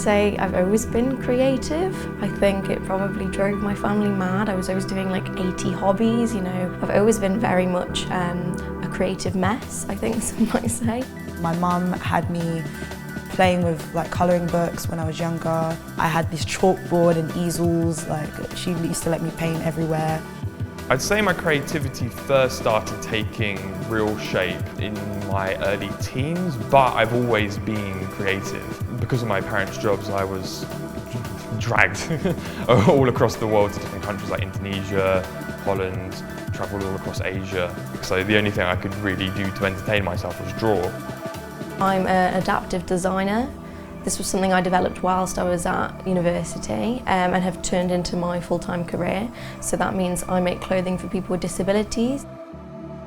say I've always been creative. I think it probably drove my family mad. I was always doing like 80 hobbies, you know. I've always been very much a creative mess, I think some might say. My mum had me playing with like colouring books when I was younger. I had this chalkboard and easels, like she used to let me paint everywhere. I'd say my creativity first started taking real shape in my early teens, but I've always been creative. Because of my parents' jobs, I was dragged all across the world to different countries like Indonesia, Holland, travelled all across Asia. So the only thing I could really do to entertain myself was draw. I'm an adaptive designer. This was something I developed whilst I was at university and have turned into my full-time career. So that means I make clothing for people with disabilities.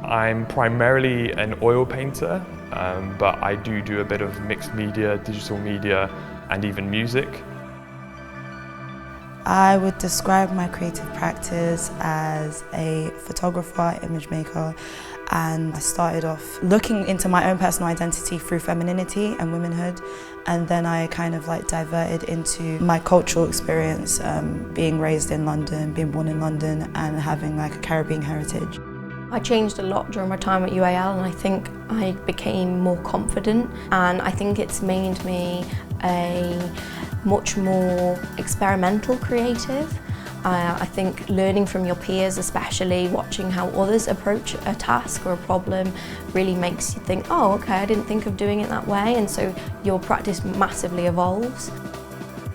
I'm primarily an oil painter, but I do a bit of mixed media, digital media, and even music. I would describe my creative practice as a photographer, image maker, and I started off looking into my own personal identity through femininity and womanhood, and then I kind of like diverted into my cultural experience, being raised in London, being born in London, and having like a Caribbean heritage. I changed a lot during my time at UAL, and I think I became more confident, and I think it's made me a much more experimental creative. I think learning from your peers, especially watching how others approach a task or a problem, really makes you think, oh, okay, I didn't think of doing it that way, and so your practice massively evolves.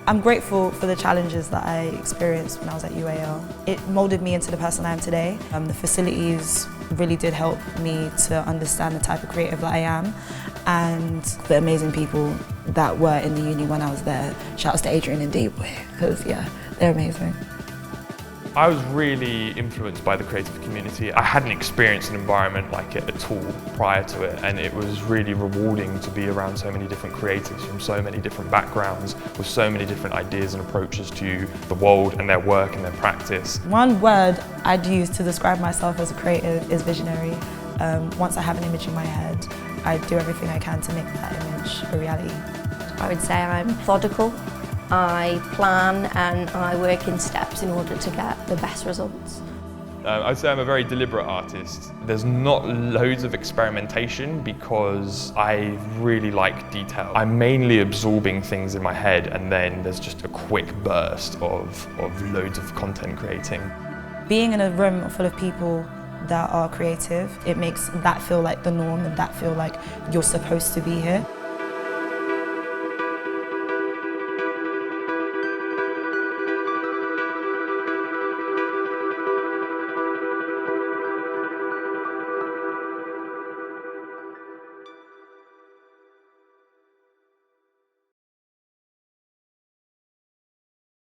I'm grateful for the challenges that I experienced when I was at UAL. It moulded me into the person I am today. The facilities really did help me to understand the type of creative that I am, and the amazing people that were in the uni when I was there. Shouts to Adrian and D-Boy, because yeah, they're amazing. I was really influenced by the creative community. I hadn't experienced an environment like it at all prior to it, and it was really rewarding to be around so many different creatives from so many different backgrounds with so many different ideas and approaches to the world and their work and their practice. One word I'd use to describe myself as a creative is visionary. Once I have an image in my head, I do everything I can to make that image a reality. I would say I'm methodical. I plan and I work in steps in order to get the best results. I'd say I'm a very deliberate artist. There's not loads of experimentation because I really like detail. I'm mainly absorbing things in my head, and then there's just a quick burst of loads of content creating. Being in a room full of people that are creative, it makes that feel like the norm and that feel like you're supposed to be here.